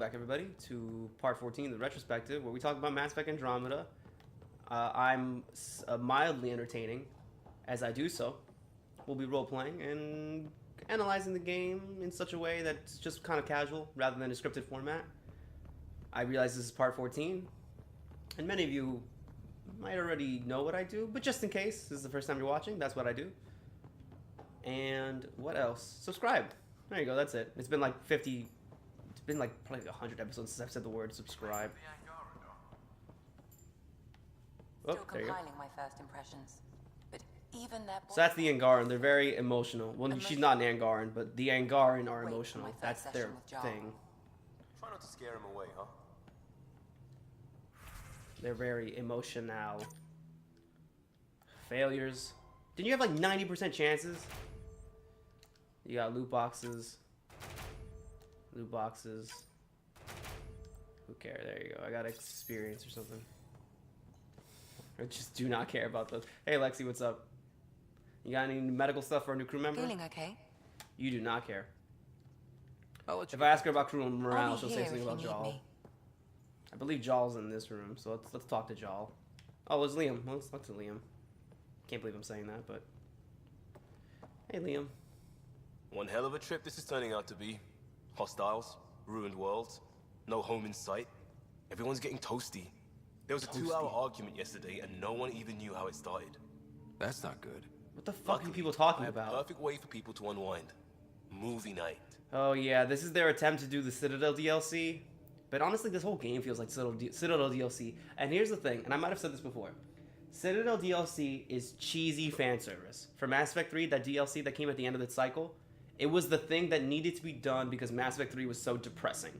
back, everybody, to part 14 of the retrospective, where we talk about Mass Effect Andromeda. I'm mildly entertaining as I do so. We'll be role-playing and analyzing the game in such a way that's just kind of casual, rather than a scripted format. I realize this is part 14, and many of you might already know what I do, but just in case, this is the first time you're watching, that's what I do. And what else? Subscribe. There you go, that's it. It's been like 50... It's been like probably 100 episodes since I've said the word subscribe. Oh, Still there you go. compiling my first impressions. But even that So that's the Angaran. They're very emotional. Well, she's not an Angaran, but the Angaran are Wait for emotional. my first That's their session with Jarl. thing. Try not to scare him away, huh? They're very emotional. Failures. Didn't you have like 90% chances? You got loot boxes. Loot boxes. Who cares? There you go. I got experience or something. I just do not care about those. Hey, Lexi, what's up? You got any medical stuff for a new crew member? Feeling okay? You do not care. I'll let you If I ask her about crew I'll morale, be she'll say here something if about you need Jal. me. I believe Jal's in this room, so let's talk to Jal. Oh, it's Liam. Well, let's talk to Liam. Can't believe I'm saying that, but hey, Liam. One hell of a trip this is turning out to be. Hostiles, ruined worlds, no home in sight. Everyone's getting toasty. There was a 2-hour argument yesterday, and no one even knew how it started. That's not good. What the fuck are Luckily, people talking I have about? a perfect way for people to unwind. Movie night. Oh yeah, this is their attempt to do the Citadel DLC. But honestly, this whole game feels like Citadel DLC. And here's the thing, and I might have said this before. Citadel DLC is cheesy fan service. For Mass Effect 3, that DLC that came at the end of the cycle, it was the thing that needed to be done because Mass Effect 3 was so depressing.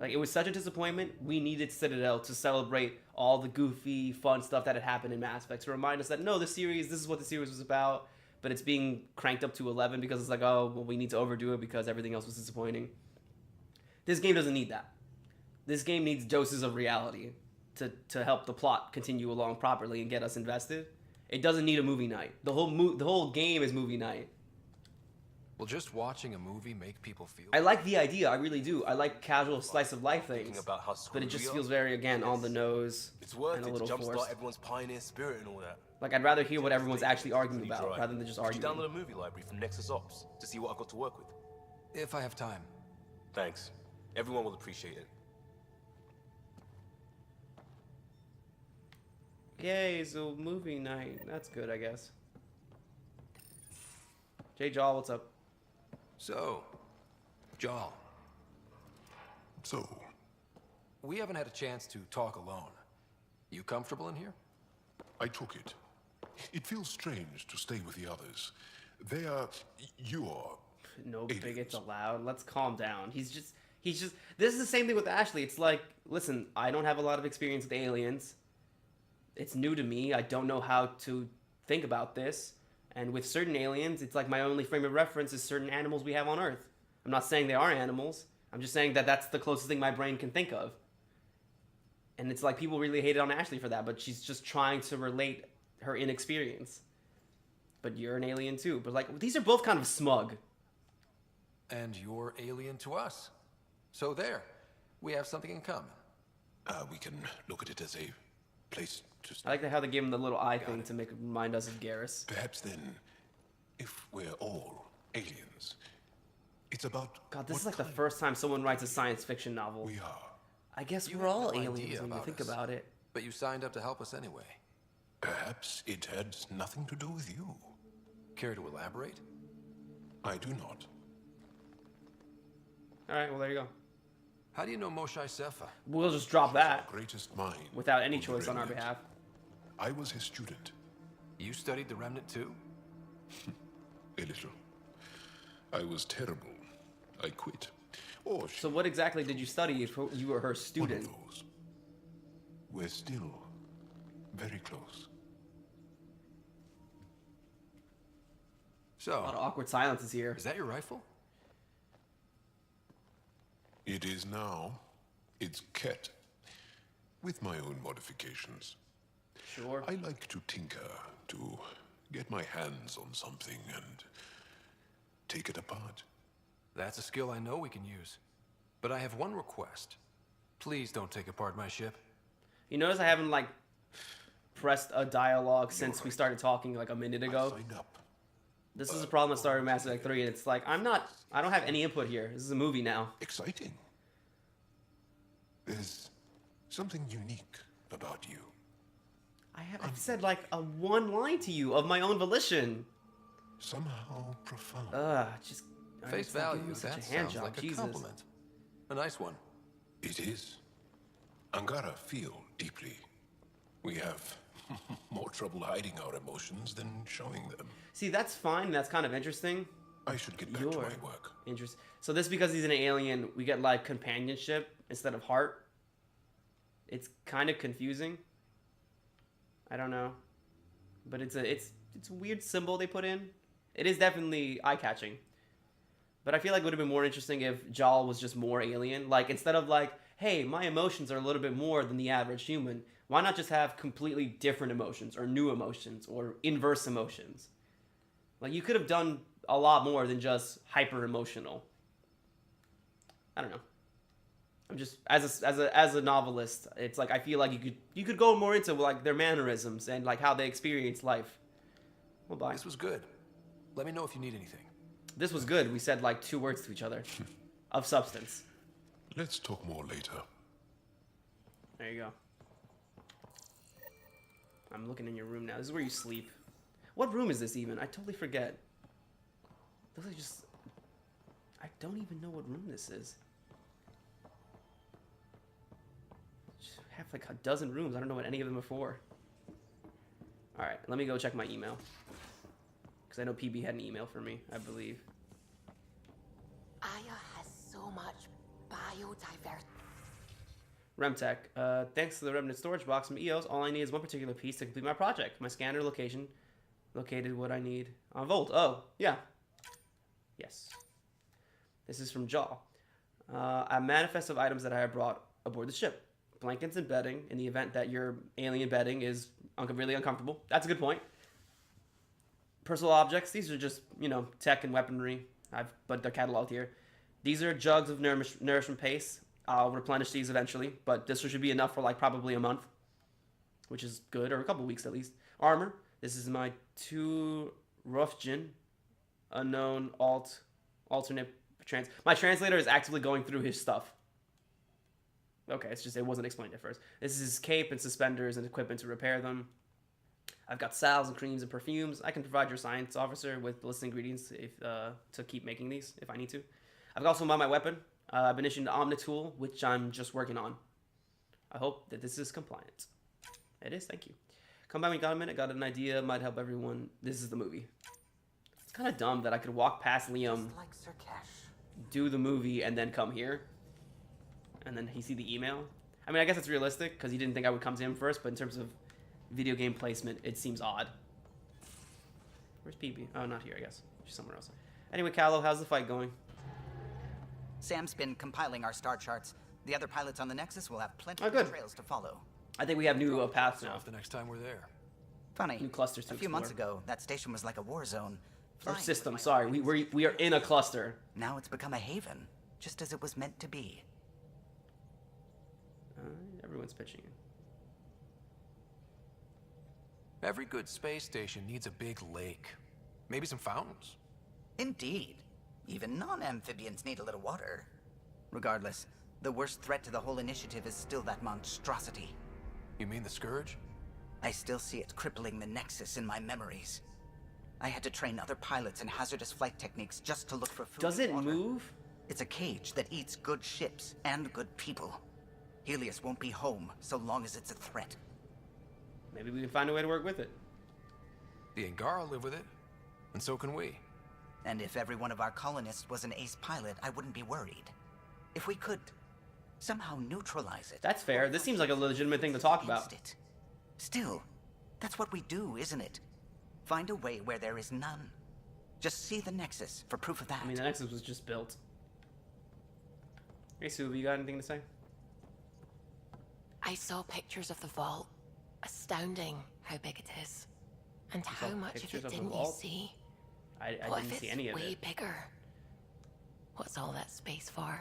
Like, it was such a disappointment, we needed Citadel to celebrate all the goofy, fun stuff that had happened in Mass Effect, to remind us that, no, this is what the series was about, but it's being cranked up to 11 because it's like, oh, well, we need to overdo it because everything else was disappointing. This game doesn't need that. This game needs doses of reality to help the plot continue along properly and get us invested. It doesn't need a movie night. The whole game is movie night. Will just watching a movie make people feel? I like the idea, I really do. I like casual slice of life things, Thinking about how but it screwed just we are? feels very, again, on the nose It's worth and a it to little jumpstart forced. everyone's pioneer spirit and all that. Like, I'd rather hear what everyone's actually arguing Pretty about dry. rather than just Did you arguing. download a movie library from Nexus Ops to see what I've got to work with? If I have time. Thanks. Everyone will appreciate it. Yay, so movie night. That's good, I guess. Jay Jaw, what's up? So, Jarl, So, we haven't had a chance to talk alone. You comfortable in here? I took it. It feels strange to stay with the others. They are... you are... No Aliens. bigots allowed. Let's calm down. He's just... This is the same thing with Ashley. It's like, listen, I don't have a lot of experience with aliens. It's new to me. I don't know how to think about this. And with certain aliens, it's like my only frame of reference is certain animals we have on Earth. I'm not saying they are animals. I'm just saying that that's the closest thing my brain can think of. And it's like people really hated on Ashley for that, but she's just trying to relate her inexperience. But you're an alien too. But like, these are both kind of smug. And you're alien to us. So there, we have something in common. we can look at it as a place to... I like how they gave him the little eye thing to remind us of Garrus. Perhaps then, if we're all aliens, it's about... God, this what is like the kind first time someone writes a science fiction novel. we are. I guess You we're had all no aliens idea when you about think us. about it. But you signed up to help us anyway. Perhaps it had nothing to do with you. Care to elaborate? I do not. Alright, well there you go. How do you know Moshe Sefa? We'll just drop that Greatest mind. without any of the choice on our Remnant. behalf. I was his student. You studied the Remnant too? A little. I was terrible. I quit. Or she, So what exactly did you study if you were her one student? of those. We're still very close. A lot of So, awkward silences here. is that your rifle? It is now. It's Ket. With my own modifications. Sure. I like to tinker, to get my hands on something and take it apart. That's a skill I know we can use. But I have one request. Please don't take apart my ship. You notice I haven't like pressed a dialogue since we started talking like a minute ago. Sign up. This is a problem that started with Mass Effect 3, and it's like I don't have any input here. This is a movie now. Exciting. There's something unique about you. I've said like a one line to you of my own volition. Somehow profound. Just Face it's like value, giving me such that a hand sounds job. like a Jesus. compliment. A nice one. It is. Angara feel deeply. We have more trouble hiding our emotions than showing them. See, that's fine. That's kind of interesting. I should get back to my work. So this because he's an alien, we get like companionship instead of heart. It's kind of confusing. I don't know, but it's a weird symbol they put in. It is definitely eye-catching, but I feel like it would have been more interesting if Jal was just more alien. Like instead of like, hey, my emotions are a little bit more than the average human. Why not just have completely different emotions or new emotions or inverse emotions? Like you could have done a lot more than just hyper emotional. I don't know. I'm just as a novelist, it's like I feel like you could go more into like their mannerisms and like how they experience life. Well, bye. This was good. Let me know if you need anything. This was good. We said like 2 words to each other, of substance. Let's talk more later. There you go. I'm looking in your room now. This is where you sleep. What room is this even? I totally forget. Looks like just. I don't even know what room this is. Have like a dozen rooms. I don't know what any of them are for. Alright, let me go check my email. Because I know PB had an email for me, I believe. Aya has so much biodiversity. Remtech, thanks to the remnant storage box from EOS, all I need is one particular piece to complete my project. My scanner location located what I need on Volt. Oh, yeah. Yes. This is from Jaw. A manifest of items that I have brought aboard the ship. Blankets and bedding in the event that your alien bedding is really uncomfortable. That's a good point. Personal objects. These are just, you know, tech and weaponry. But they're cataloged here. These are jugs of nourishment paste. I'll replenish these eventually, but this should be enough for like probably a month, which is good, or a couple weeks at least. Armor. This is my 2 Rufjin, unknown alternate trans. My translator is actively going through his stuff. Okay, it's just it wasn't explained at first. This is his cape and suspenders and equipment to repair them. I've got salves and creams and perfumes. I can provide your science officer with the list of ingredients if to keep making these if I need to. I've also bought my weapon. I've been issued an Omnitool, which I'm just working on. I hope that this is compliant. It is, thank you. Come by when you got a minute, got an idea, might help everyone. This is the movie. It's kind of dumb that I could walk past Liam, Like Sirkesh. do the movie, and then come here. And then he see the email. I mean, I guess it's realistic, because he didn't think I would come to him first, but in terms of video game placement, it seems odd. Where's PB? Oh, not here, I guess. She's somewhere else. Anyway, Callow, how's the fight going? Sam's been compiling our star charts. The other pilots on the Nexus will have plenty Oh, of good. trails to follow. I think we have new paths now. Off the next time we're there. Funny. New clusters to A few months explore. ago, that station was like a war zone. Or Flying was system, my sorry. only We are in a cluster. Now it's become a haven, just as it was meant to be. Everyone's pitching in. Every good space station needs a big lake. Maybe some fountains. Indeed. Even non-amphibians need a little water. Regardless, the worst threat to the whole initiative is still that monstrosity. You mean the Scourge? I still see it crippling the Nexus in my memories. I had to train other pilots in hazardous flight techniques just to look for food. Does and it water. move? It's a cage that eats good ships and good people. Helios won't be home so long as it's a threat. Maybe we can find a way to work with it. The Angara live with it, and so can we. And if every one of our colonists was an ace pilot, I wouldn't be worried. If we could somehow neutralize it. That's fair. This seems like a legitimate thing to talk about. Against it. Still, that's what we do, isn't it? Find a way where there is none. Just see the Nexus for proof of that. I mean, the Nexus was just built. Hey, Sue, you got anything to say? I saw pictures of the vault. Astounding how big it is. And how much of pictures it of the didn't you vault? see? I What didn't if see it's any of way it. bigger? What's all that space for?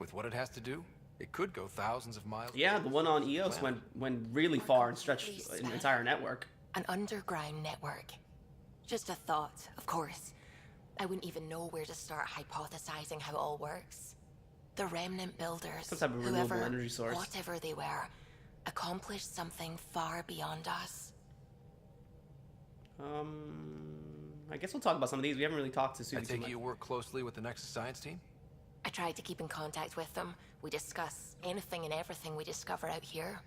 With what it has to do, it could go thousands of miles. Yeah, the one on EOS went really far and stretched an entire network. An underground network. Just a thought, of course. I wouldn't even know where to start hypothesizing how it all works. The remnant builders, Some type of renewable whoever, energy source. whatever they were, accomplished something far beyond us. I guess we'll talk about some of these. We haven't really talked to I Susie too take much. you work closely with the Nexus Science team? I tried to keep in contact with them. We discuss anything and everything we discover out here.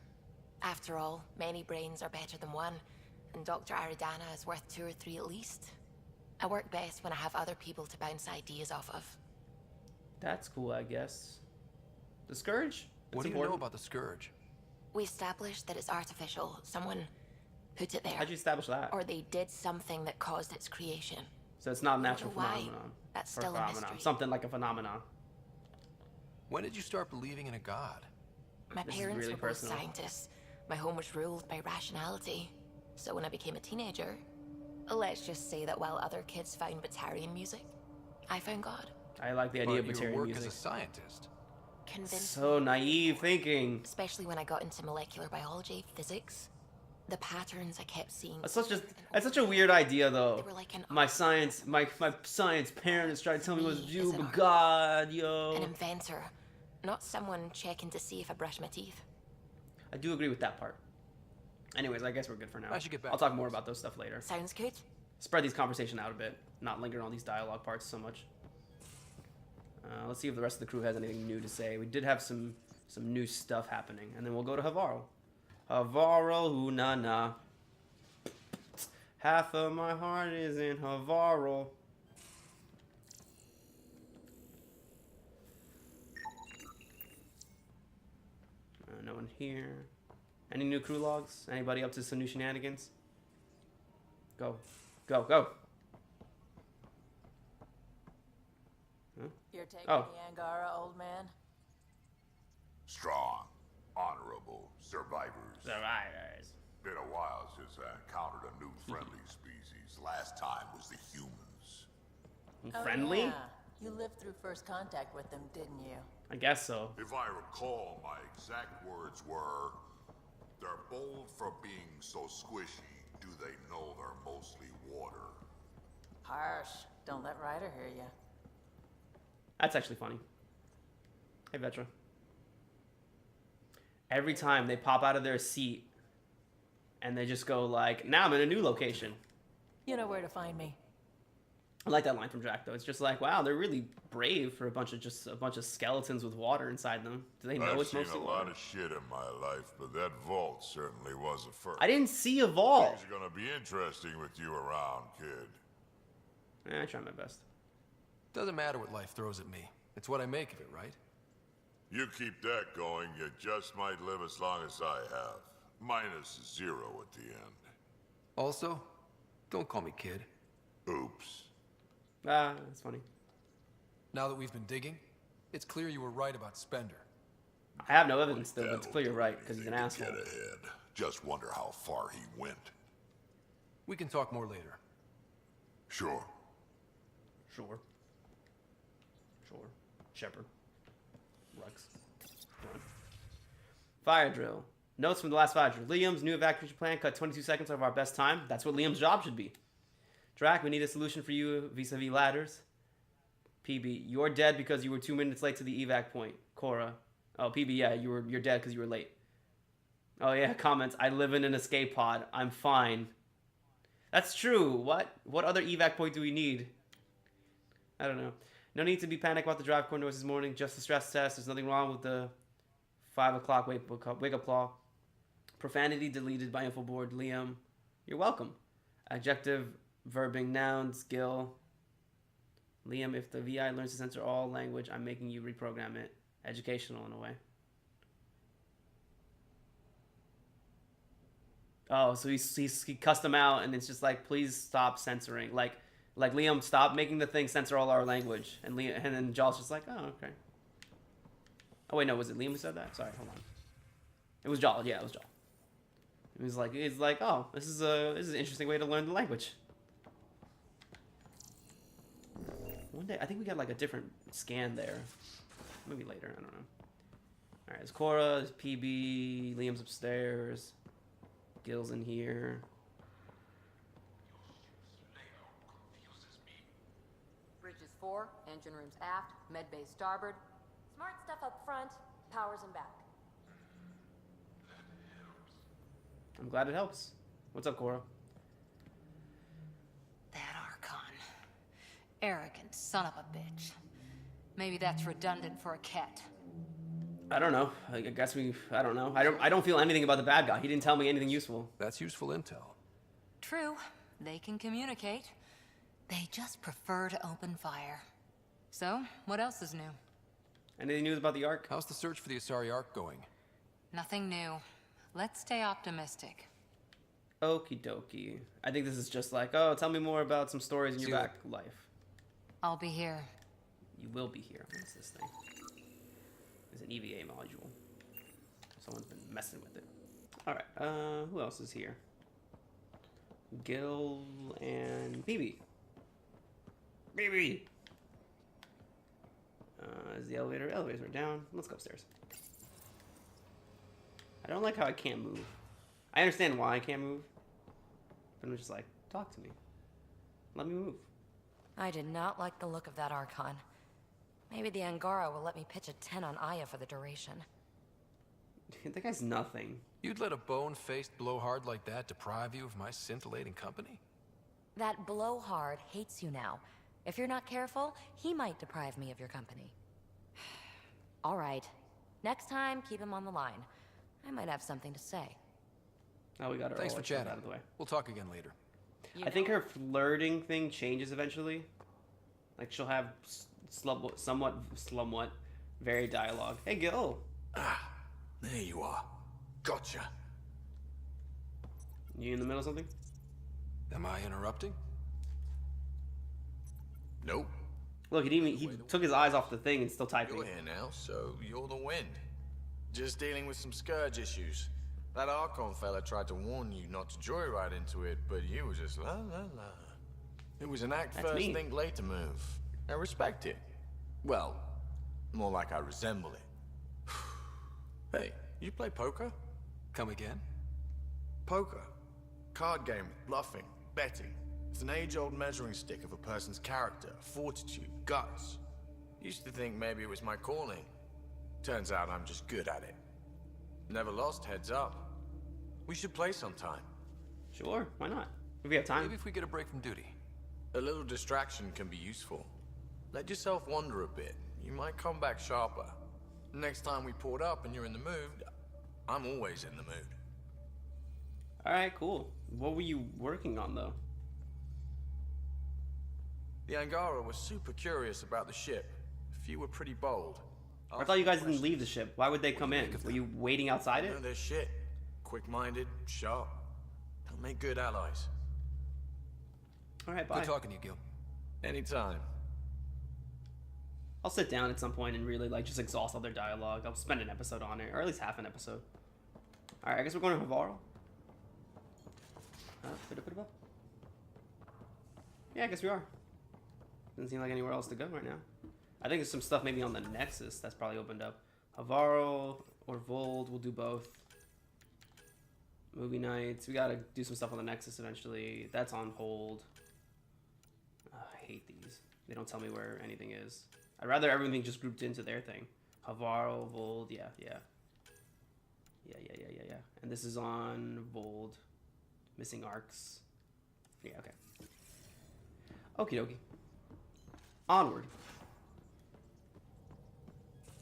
After all, many brains are better than one, and Dr. Aridana is worth 2 or 3 at least. I work best when I have other people to bounce ideas off of. That's cool, I guess. The Scourge? What do you know about the Scourge? We established that it's artificial. Someone put it there. How'd you establish that? Or they did something that caused its creation. So it's not a natural Why? phenomenon. That's Or still a phenomenon. mystery. Something like a phenomenon. When did you start believing in a god? My This is parents really were both personal. scientists. My home was ruled by rationality. So when I became a teenager, let's just say that while other kids found Batarian music, I found God. I like the idea of But your Batarian work music. as a scientist. Convinced, So naive thinking. especially when I got into molecular biology, physics. The patterns I kept seeing. That's such a weird idea, though. They were like an My science parents tried to tell me what to Me do, as an but artist. God, yo. An inventor, not someone checking to see if I brush my teeth. I do agree with that part. Anyways, I guess we're good for now. I should get back I'll to talk more this. about those stuff later. Sounds good. Spread these conversation out a bit, not linger on these dialogue parts so much. Let's see if the rest of the crew has anything new to say. We did have some new stuff happening, and then we'll go to Havaro. Havaro, ooh na na. Half of my heart is in Havaro. No one here. Any new crew logs? Anybody up to some new shenanigans? Go. Go, go. You're taking Oh. the Angara, old man? Strong, honorable survivors. Survivors. Been a while since I encountered a new friendly species. Last time was the humans. Friendly? Oh, yeah. You lived through first contact with them, didn't you? I guess so. If I recall, my exact words were, "They're bold for being so squishy. Do they know they're mostly water?" Harsh. Don't let Ryder hear you. That's actually funny. Hey, Vetra. Every time they pop out of their seat and they just go like, now I'm in a new location. You know where to find me. I like that line from Jack, though. It's just like, wow, they're really brave for a bunch of skeletons with water inside them. Do they know I've it's seen mostly a water? lot of shit in my life, but that vault certainly was a first. I didn't see a vault. Things are gonna be interesting with you around, kid. I try my best. Doesn't matter what life throws at me. It's what I make of it, right? You keep that going, you just might live as long as I have. Minus 0 at the end. Also, don't call me kid. Oops. Ah, that's funny. Now that we've been digging, it's clear you were right about Spender. I have no evidence, though, but it's That'll clear you're do right, because he's an anything to asshole. Get ahead. Just wonder how far he went. We can talk more later. Sure. Sure. Sure. Shepard. Rex. Done. Fire drill. Notes from the last fire drill. Liam's new evacuation plan cut 22 seconds of our best time. That's what Liam's job should be. Drac, we need a solution for you vis-a-vis ladders. PB, you're dead because you were 2 minutes late to the evac point. Cora. Oh, PB, yeah, you're dead because you were late. Oh yeah, comments. I live in an escape pod. I'm fine. That's true. What other evac point do we need? I don't know. No need to be panicked about the drive core noise this morning. Just a stress test. There's nothing wrong with the 5 o'clock wake up call. Profanity deleted by info board. Liam, you're welcome. Adjective, verbing, nouns, Gil. Liam, if the VI learns to censor all language, I'm making you reprogram it. Educational in a way. Oh, so he cussed them out, and it's just like, please stop censoring. Like Liam, stop making the thing censor all our language. And then Jaw's just like, oh, okay. Oh wait, no, was it Liam who said that? Sorry, hold on. It was Jaw. Yeah, it was Jaw. He's like, oh, this is an interesting way to learn the language. One day, I think we got like a different scan there. Maybe later. I don't know. All right, it's Cora, it's PB, Liam's upstairs, Gil's in here. Bridges 4, engine rooms aft, med bay starboard. Smart stuff up front, powers in back. I'm glad it helps. What's up, Cora? That Archon. Arrogant son of a bitch. Maybe that's redundant for a cat. I don't know. I guess I don't know. I don't feel anything about the bad guy. He didn't tell me anything useful. That's useful intel. True, they can communicate. They just prefer to open fire. So, what else is new? Anything news about the Ark? How's the search for the Asari Ark going? Nothing new. Let's stay optimistic. Okie dokie. I think this is just like, oh, tell me more about some stories in your back life. I'll be here. You will be here. What's this thing? It's an EVA module. Someone's been messing with it. Alright, who else is here? Gil and BB. BB! Is the elevator? Elevators are down. Let's go upstairs. I don't like how I can't move. I understand why I can't move. But I'm just like, talk to me. Let me move. I did not like the look of that Archon. Maybe the Angara will let me pitch a 10 on Aya for the duration. That guy's nothing. You'd let a bone-faced blowhard like that deprive you of my scintillating company? That blowhard hates you now. If you're not careful, he might deprive me of your company. All right. Next time, keep him on the line. I might have something to say. Oh, we got her. Thanks all for chatting. out of the way. We'll talk again later. I think her flirting thing changes eventually. Like she'll have somewhat varied dialogue. Hey, Gil. Ah, there you are. Gotcha. You in the middle of something? Am I interrupting? Nope. Look, he took his eyes off the thing and still typing. You're here now, so you're the wind. Just dealing with some scourge issues. That Archon fella tried to warn you not to joyride into it, but you were just la la la. It was an act That's first, me. think later move. I respect it. Well, more like I resemble it. Hey, you play poker? Come again? Poker. Card game with bluffing, betting. It's an age-old measuring stick of a person's character, fortitude, guts. Used to think maybe it was my calling. Turns out I'm just good at it. Never lost, heads up. We should play sometime. Sure, why not? If we have time. Maybe if we get a break from duty. A little distraction can be useful. Let yourself wander a bit. You might come back sharper. Next time we port up and you're in the mood, I'm always in the mood. Alright, cool. What were you working on, though? The Angara was super curious about the ship. A few were pretty bold. I thought you guys didn't leave the ship. Why would they come in? Were you waiting outside You it? know their shit. Quick-minded, sharp. They'll make good allies. Alright, bye. Good talking to you, Gil. Anytime. I'll sit down at some point and really, like, just exhaust all their dialogue. I'll spend an episode on it, or at least half an episode. Alright, I guess we're going to Havarl. Yeah, I guess we are. Doesn't seem like anywhere else to go right now. I think there's some stuff maybe on the Nexus that's probably opened up. Havarl or Vold, we'll do both. Movie nights. We gotta do some stuff on the Nexus eventually. That's on hold. I hate these. They don't tell me where anything is. I'd rather everything just grouped into their thing. Havarl, Vold, yeah. And this is on Vold. Missing arcs. Yeah, okay. Okie dokie. Onward.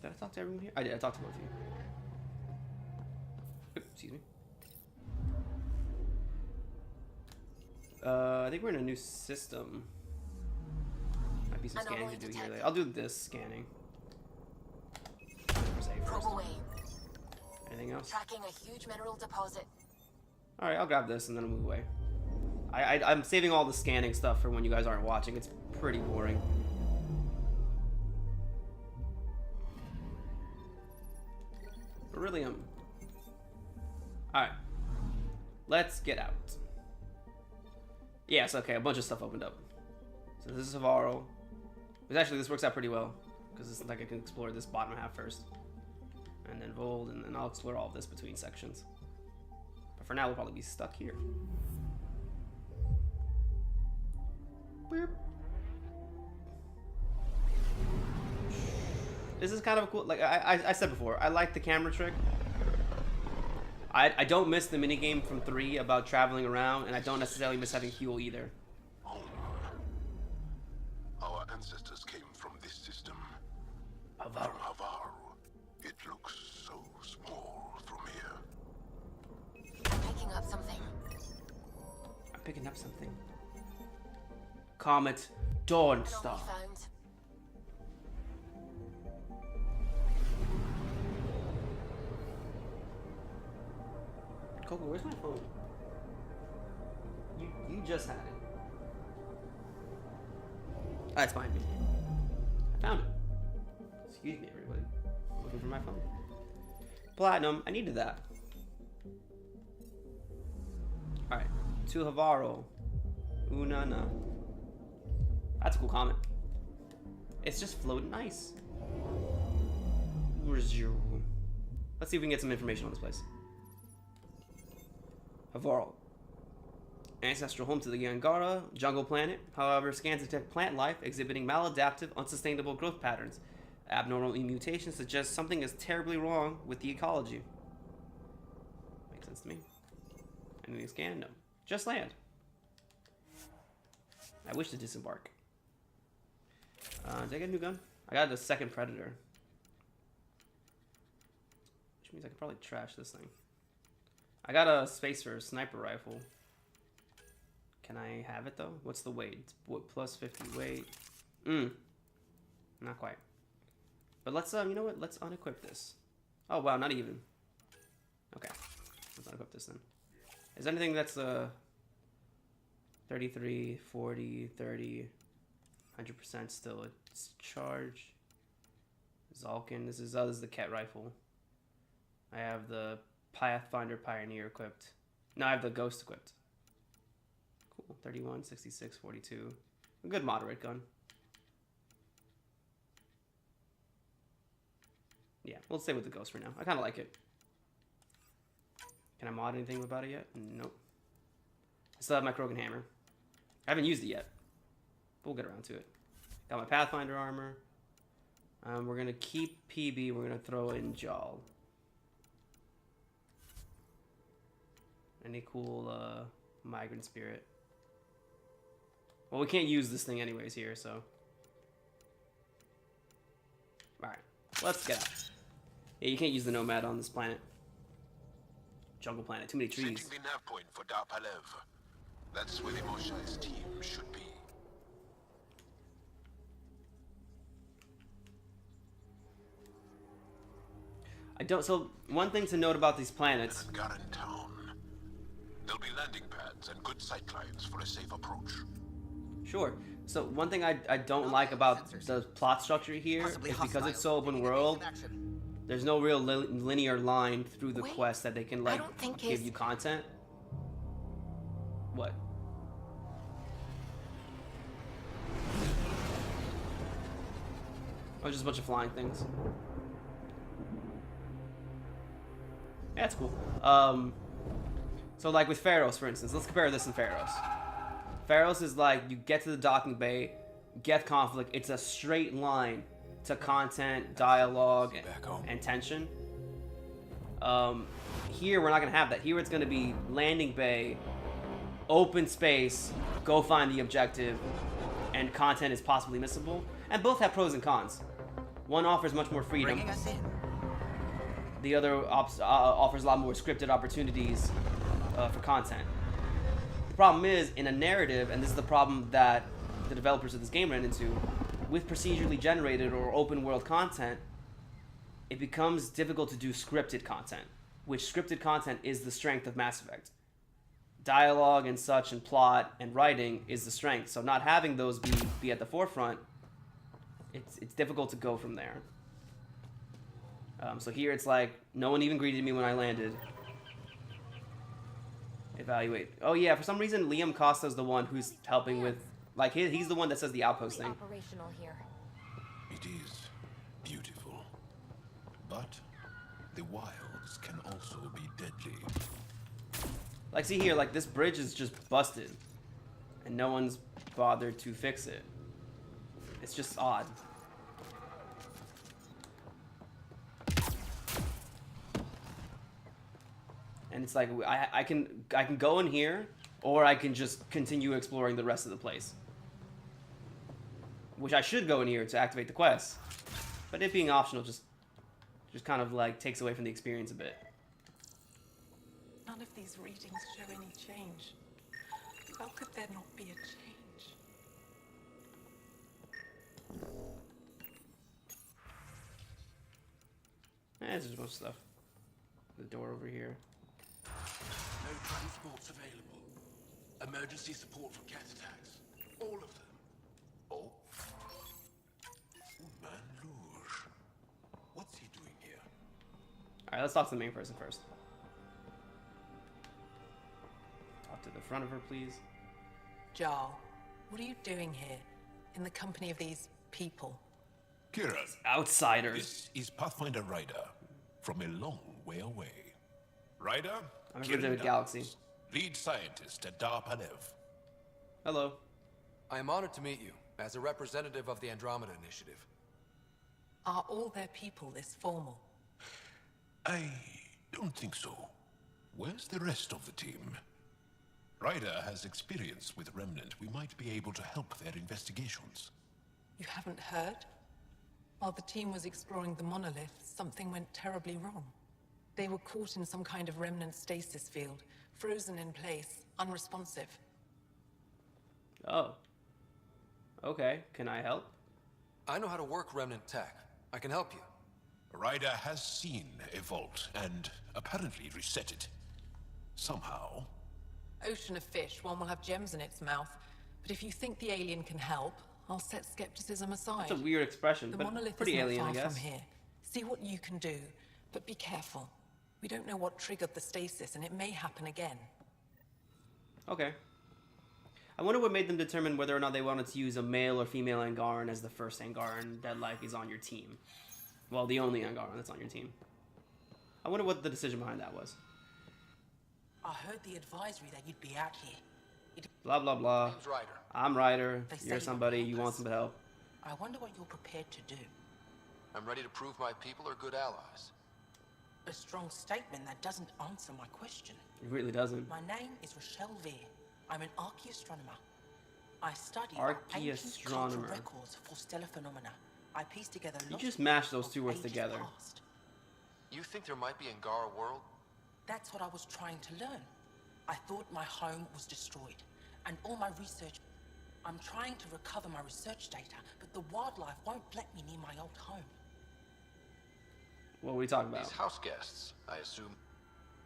Did I talk to everyone here? I did. I talked to both of you. Oops, excuse me. I think we're in a new system. Might be some scanning to do here. I'll do this scanning. Probe away. Anything else? Tracking a huge mineral deposit. Alright, I'll grab this and then I'll move away. I'm saving all the scanning stuff for when you guys aren't watching. It's pretty boring. Beryllium. Alright. Let's get out. Yes, okay, a bunch of stuff opened up. So this is Havarl. Actually, this works out pretty well. because it's like I can explore this bottom half first, and then Vold, and then I'll explore all of this between sections. But for now, we'll probably be stuck here. Boop. This is kind of a cool, like I said before, I like the camera trick. I don't miss the minigame from 3 about traveling around, and I don't necessarily miss having fuel either. Our ancestors came from this system. Havaru. From Havaru. It looks so small from here. I'm picking up something. I'm picking up something. Comet Dawn Star. Found. Coco, where's my phone? You just had it. That's fine. I found it. Excuse me, everybody. I'm looking for my phone. Platinum. I needed that. Alright. To Havaro. Unana. That's a cool comment. It's just floating nice. Where's your room? Let's see if we can get some information on this place. Havaro. Ancestral home to the Yangara jungle planet. However, scans detect plant life exhibiting maladaptive, unsustainable growth patterns. Abnormal mutations suggest something is terribly wrong with the ecology. Makes sense to me. Anything scanned? No. Just land. I wish to disembark. Did I get a new gun? I got the second Predator. Which means I could probably trash this thing. I got a Spacer sniper rifle. Can I have it though? What's the weight? What, plus 50 weight? Not quite. But let's you know what? Let's unequip this. Oh wow, not even. Okay, let's unequip this then. Is there anything that's 33, 40, 30, 100% still it's charge? Zalkin. This is the Ket rifle. I have the Pathfinder Pioneer equipped. No, I have the Ghost equipped. Cool. 31, 66, 42. A good moderate gun. Yeah, we'll stay with the Ghost for now. I kind of like it. Can I mod anything about it yet? Nope. I still have my Krogan hammer. I haven't used it yet. But we'll get around to it. Got my Pathfinder armor. We're going to keep PB. We're going to throw in Jal. Any cool migrant spirit? Well, we can't use this thing anyways here, so. Alright, let's get out. Yeah, you can't use the Nomad on this planet. Jungle planet, too many trees. Setting the nav point for Darpalev. That's where the Mosha's team should be. So, one thing to note about these planets. Garan town. There'll be landing pads and good sightlines for a safe approach. Sure. So one thing I don't like about the plot structure here is because it's so open world, there's no real linear line through the quest that they can like give you content. What? Oh, just a bunch of flying things. Yeah, that's cool. So like with Pharos, for instance, let's compare this and Pharos. Pharos is like, you get to the docking bay, get conflict, it's a straight line to content, dialogue, and tension. Here, we're not going to have that. Here, it's going to be landing bay, open space, go find the objective, and content is possibly missable. And both have pros and cons. One offers much more freedom. Bringing us in. The other offers a lot more scripted opportunities for content. The problem is, in a narrative, and this is the problem that the developers of this game ran into, with procedurally generated or open world content, it becomes difficult to do scripted content, which scripted content is the strength of Mass Effect. Dialogue and such, and plot and writing is the strength. So not having those be at the forefront, it's difficult to go from there. So here it's like, no one even greeted me when I landed. Evaluate. Oh yeah, for some reason Liam Costa's the one who's helping with, like, he's the one that says the outpost thing. Operational here. It is. Beautiful. But the wilds can also be deadly. Like, see here, like, this bridge is just busted. And no one's bothered to fix it. It's just odd. And it's like, I can go in here, or I can just continue exploring the rest of the place. Which I should go in here to activate the quest. But it being optional just kind of like takes away from the experience a bit. None of these readings show any change. How could there not be a change? There's just a bunch of stuff. The door over here. No transports available. Emergency support for cat attacks. All of them. Oh. Manlouge. What's he doing here? Alright, let's talk to the main person first. Talk to the front of her, please. Jarl, what are you doing here? In the company of these people? Kira. Outsiders. This is Pathfinder Ryder. From a long way away. Ryder? I'm from the galaxy. Lead scientist at Dar Panev. Hello. I am honored to meet you, as a representative of the Andromeda Initiative. Are all their people this formal? I don't think so. Where's the rest of the team? Ryder has experience with Remnant. We might be able to help their investigations. You haven't heard? While the team was exploring the monolith, something went terribly wrong. They were caught in some kind of remnant stasis field, frozen in place, unresponsive. Oh. Okay, can I help? I know how to work remnant tech. I can help you. Ryder has seen a vault and apparently reset it. Somehow. Ocean of fish, one will have gems in its mouth. But if you think the alien can help, I'll set skepticism aside. That's a weird expression, The but monolith pretty is not alien, far I guess. from here. See what you can do, but be careful. We don't know what triggered the stasis, and it may happen again. Okay. I wonder what made them determine whether or not they wanted to use a male or female Angaran as the first Angaran that, like, is on your team. Well, the only Angaran that's on your team. I wonder what the decision behind that was. I heard the advisory that you'd be out here. Blah, blah, blah. Name's Ryder. I'm Ryder. They say You're you somebody. want You want us. some help. I wonder what you're prepared to do. I'm ready to prove my people are good allies. A strong statement that doesn't answer my question. It really doesn't. My name is Rochelle Veer. I'm an archaeastronomer. I study ancient cultural Archaeastronomer. records for stellar phenomena. I piece together You lost just mash those of two words ages together. past. You think there might be Angara world? That's what I was trying to learn. I thought my home was destroyed, and all my research... I'm trying to recover my research data, but the wildlife won't let me near my old home. What are we talking about? These house guests, I assume.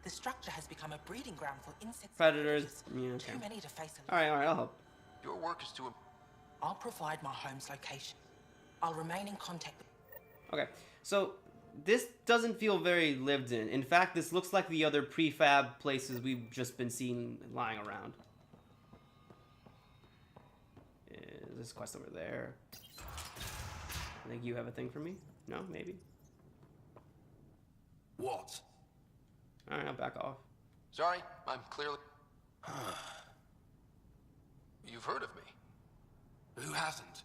The structure has become a breeding ground for insects. Predators. And Yeah, predators. okay. Too many to face alone. Alright, alright, I'll help. Your work is to... I'll provide my home's location. I'll remain in contact with... Okay, so this doesn't feel very lived in. In fact, this looks like the other prefab places we've just been seeing lying around. Is this quest over there? I think you have a thing for me? No? Maybe? What? Alright, I'll back off. Sorry, I'm clearly... You've heard of me. Who hasn't?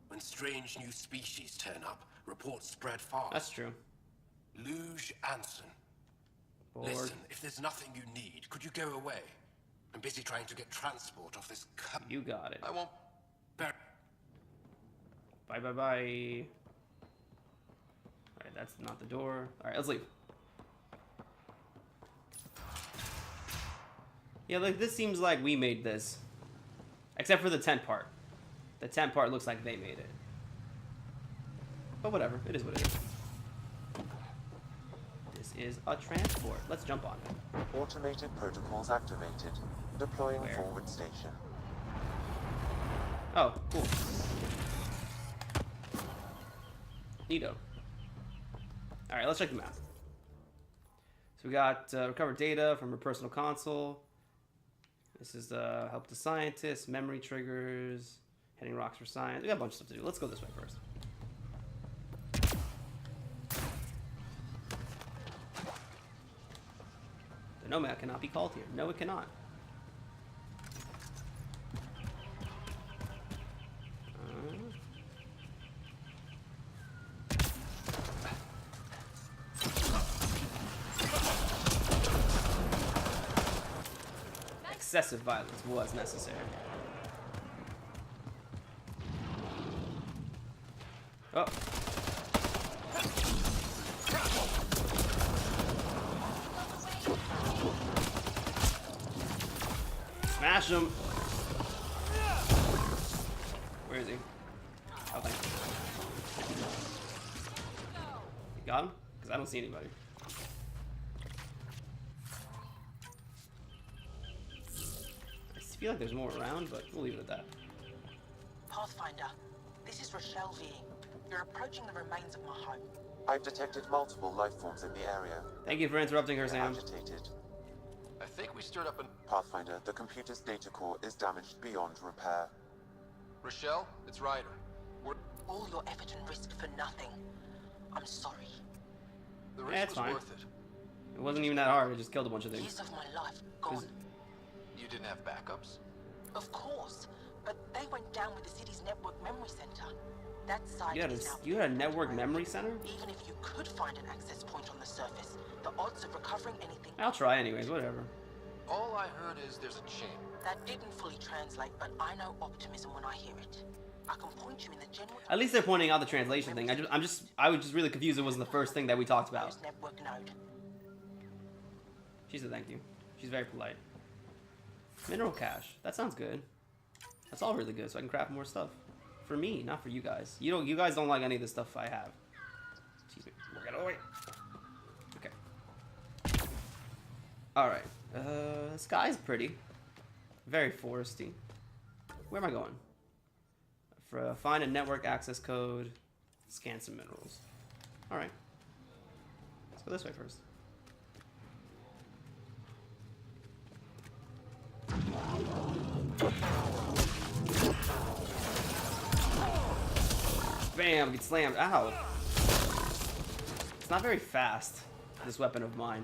When strange new species turn up, reports spread fast. That's true. Luge Anson. Bored. Listen, if there's nothing you need, could you go away? I'm busy trying to get transport off this You got it. I won't... Bye bye bye. Alright, that's not the door. Alright, let's leave. Yeah, like this seems like we made this. Except for the tent part. The tent part looks like they made it. But whatever, it is what it is. This is a transport. Let's jump on it. Automated protocols activated. Deploying Where? forward station. Oh, cool. Neato. Alright, let's check the map. So we got recover data from her personal console. This is help the scientists, memory triggers, hitting rocks for science. We got a bunch of stuff to do. Let's go this way first. The nomad cannot be called here. No, it cannot. Excessive violence was necessary. Oh. Smash him. Where is he? Oh, thank you. You got him? Because I don't see anybody. I feel like there's more around, but we'll leave it at that. Pathfinder, this is Rochelle V. You're approaching the remains of my home. I've detected multiple life forms in the area. Thank you for interrupting her, Sam. Agitated. I think we stirred up an... Pathfinder, the computer's data core is damaged beyond repair. Rochelle, it's Ryder. We're... All your effort and risk for nothing. I'm sorry. The Yeah, risk it's was fine. worth it. It wasn't even that hard. It just killed a bunch of things. Years of my life gone. You didn't have backups? Of course, but they went down with the city's network memory center. That site You had a network memory center? Even if you could find an access point on the surface, the odds of recovering anything... I'll try anyways, whatever. All I heard is there's a chain. That didn't fully translate, but I know optimism when I hear it. I can point you in the general... At least they're pointing out the translation thing. I was just really confused. It wasn't the first thing that we talked about. Network node. She said thank you. She's very polite. Mineral cache. That sounds good. That's all really good, so I can craft more stuff. For me, not for you guys. You guys don't like any of the stuff I have. Excuse me. We're gonna wait. Okay. Alright. The sky's pretty. Very foresty. Where am I going? Find a network access code. Scan some minerals. Alright. Let's go this way first. Bam! Get slammed. Ow! It's not very fast, this weapon of mine.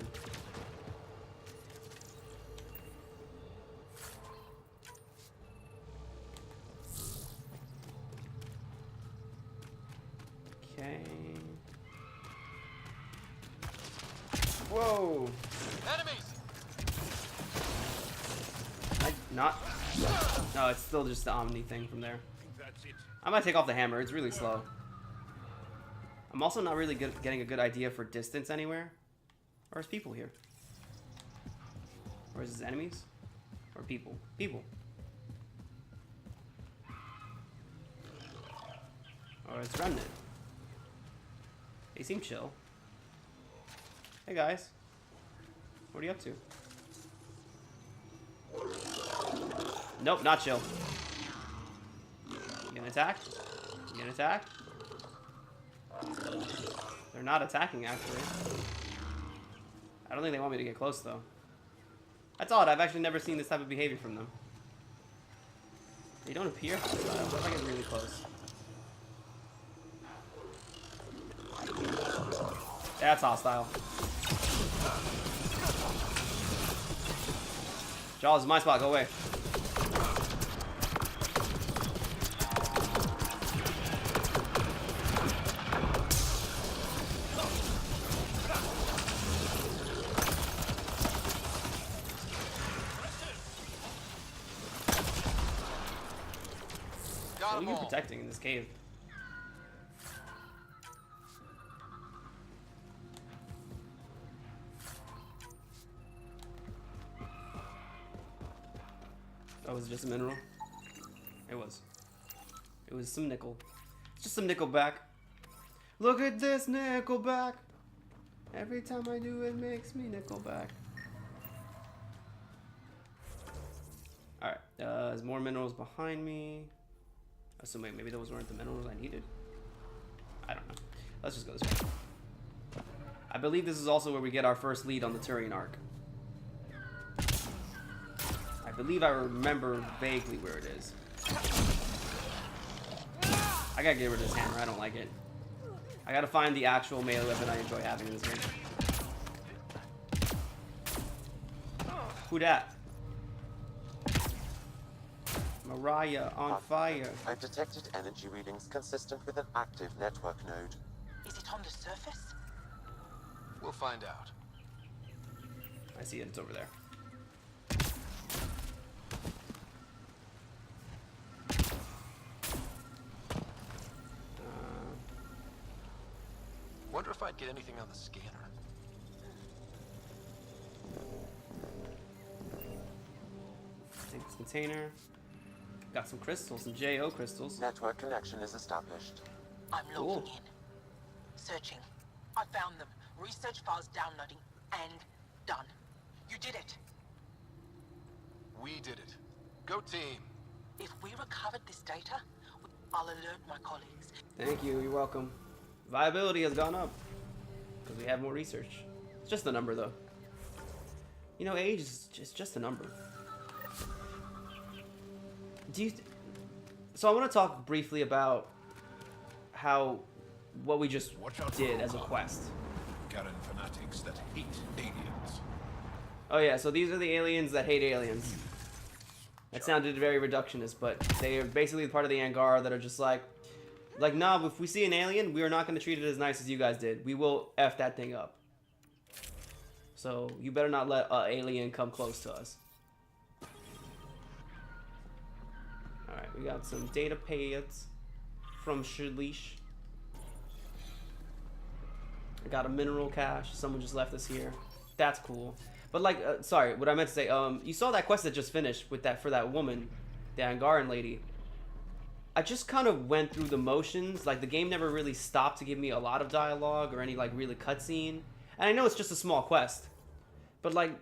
Okay. Whoa! Enemies! No, it's still just the Omni thing from there. I might take off the hammer. It's really slow. I'm also not really good getting a good idea for distance anywhere. Or is people here? Or is this enemies? Or people? People. Or it's Remnant. They seem chill. Hey guys. What are you up to? Nope, not chill. You gonna attack? You gonna attack? They're not attacking, actually. I don't think they want me to get close, though. That's odd. I've actually never seen this type of behavior from them. They don't appear hostile. What if I get really close? That's hostile. Jaws is my spot. Go away. What are you protecting in this cave? Oh, was it just a mineral? It was. It was some nickel. It's just some nickelback. Look at this nickelback. Every time I do it makes me nickelback. Alright, there's more minerals behind me. So maybe those weren't the minerals I needed. I don't know. Let's just go this way. I believe this is also where we get our first lead on the Turian arc. I believe I remember vaguely where it is. I gotta get rid of this hammer. I don't like it. I gotta find the actual melee weapon I enjoy having in this game. Who dat? Mariah on fire. I've detected energy readings consistent with an active network node. Is it on the surface? We'll find out. I see it. It's over there. Wonder if I'd get anything on the scanner. Take this container. Got some crystals, some JO crystals. Network connection is established. I'm logging in. Searching. I found them. Research files downloading. And done. You did it. We did it. Go team. If we recovered this data, I'll alert my colleagues. Thank you. You're welcome. Viability has gone up because we have more research. It's just a number, though. You know, age is just a number. So I want to talk briefly about what we just did as a quest. Garen fanatics that hate aliens. Oh yeah, so these are the aliens that hate aliens. That sounded very reductionist, but they are basically part of the Angara that are just like, nah, if we see an alien, we are not going to treat it as nice as you guys did. We will F that thing up. So you better not let an alien come close to us. Alright, we got some data pads from Shalish. I got a mineral cache. Someone just left us here. That's cool. But like, sorry, what I meant to say, you saw that quest that just finished with for that woman, the Angaran lady. I just kind of went through the motions. Like, the game never really stopped to give me a lot of dialogue or any, like, really cutscene. And I know it's just a small quest. But, like,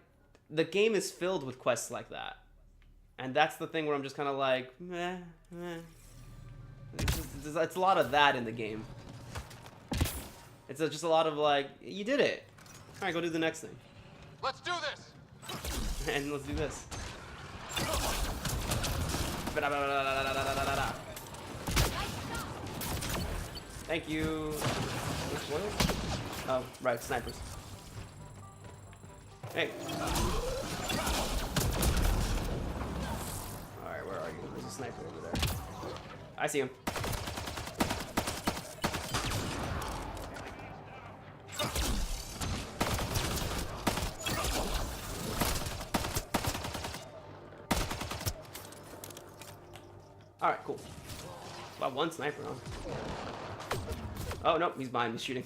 the game is filled with quests like that. And that's the thing where I'm just kind of like, meh, meh. It's a lot of that in the game. It's just a lot of, like, you did it. All right, go do the next thing. Let's do this! And let's do this. Thank you. Oh, right, snipers. Hey. Alright, where are you? There's a sniper over there. I see him. Alright, cool. Wow, one sniper, huh? Oh, no, he's behind me shooting.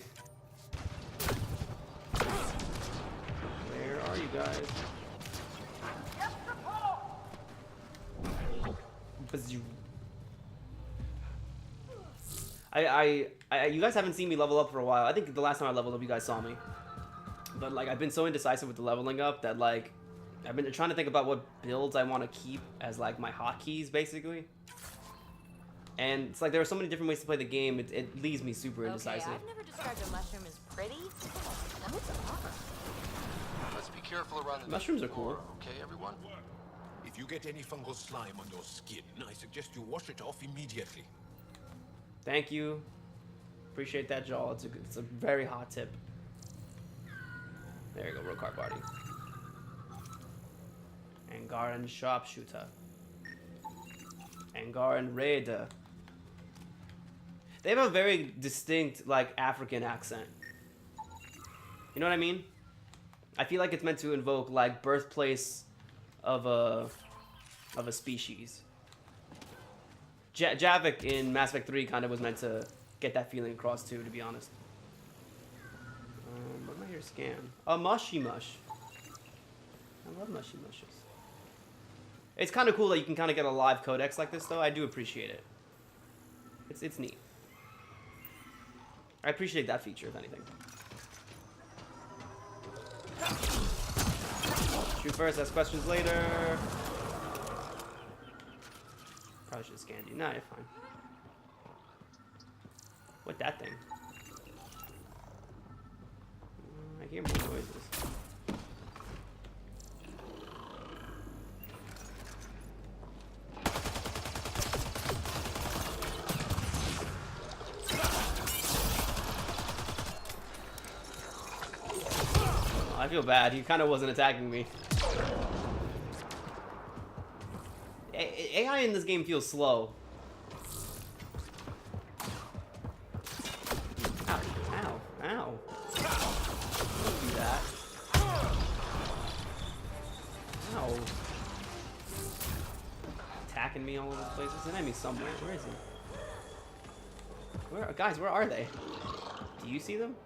Where are you guys? Bazoo. You guys haven't seen me level up for a while. I think the last time I leveled up, you guys saw me. But, like, I've been so indecisive with the leveling up that, like, I've been trying to think about what builds I want to keep as, like, my hotkeys, basically. And it's like there are so many different ways to play the game, it leaves me super indecisive. Okay, I've never described a mushroom as pretty. That was awesome. Let's be careful around the mushrooms are cool. Okay, everyone? If you get any fungal slime on your skin, I suggest you wash it off immediately. Thank you. Appreciate that, Joel. It's a very hot tip. There you go, Rokar Party. Angaran Sharpshooter. Angaran Raider. They have a very distinct, like, African accent. You know what I mean? I feel like it's meant to invoke, like, birthplace of a species. Javik in Mass Effect 3 kind of was meant to get that feeling across too, to be honest. What am I here to scan? A mushy mush. I love mushy mushes. It's kind of cool that you can kind of get a live codex like this, though. I do appreciate it. It's neat. I appreciate that feature, if anything. Shoot first, ask questions later. Probably should have scanned you. Nah, you're fine. What that thing? I hear more noises. I feel bad. He kind of wasn't attacking me. The AI in this game feels slow. Ow, ow, ow. Don't do that. Ow. Attacking me all over the place. There's an enemy somewhere. Where is he? Guys, where are they? Do you see them?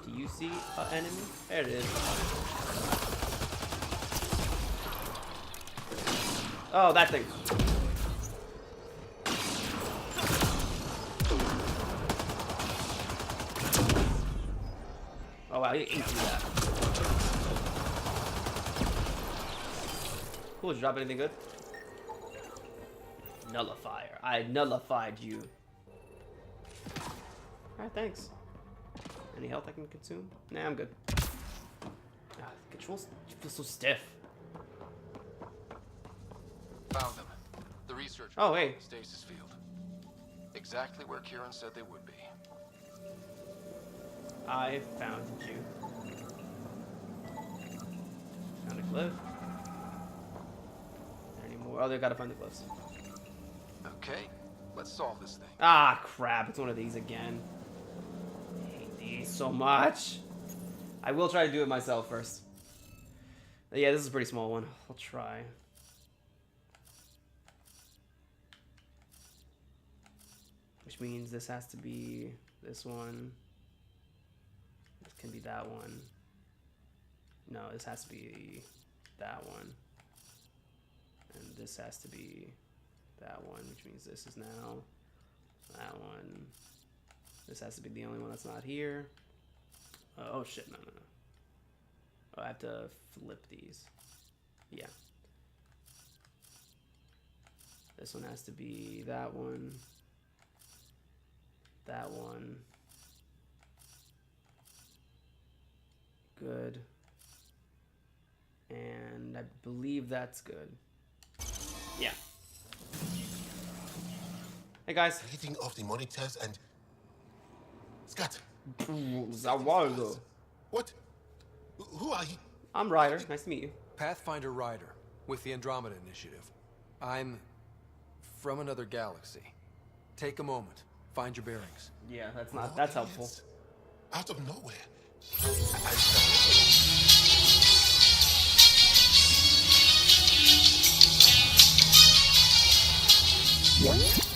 Do you see an enemy? There it is. Oh, that thing. Oh wow, he ate through that. Cool, did you drop anything good? Nullifier. I nullified you. Alright, thanks. Any health I can consume? Nah, I'm good. Ah, the controls feel so stiff. Found them. The research. Oh, hey. Stasis field. Exactly where Kieran said they would be. I found you. Found a glyph. Any more? Oh, they gotta find the glyphs. Okay, let's solve this thing. Ah, crap. It's one of these again. I hate these so much. I will try to do it myself first. Yeah, this is a pretty small one. I'll try. Which means this has to be this one. This can be that one. No, this has to be that one. And this has to be that one, which means this is now that one. This has to be the only one that's not here. Oh shit, no. Oh, I have to flip these. Yeah. This one has to be that one. That one. Good. And I believe that's good. Yeah. Hey guys. Reading off the monitors and... Scott. Zawaldo. What? Who are you? I'm Ryder. Nice to meet you. Pathfinder Ryder, with the Andromeda Initiative. I'm from another galaxy. Take a moment. Find your bearings. Yeah, that's helpful. Out of nowhere. What?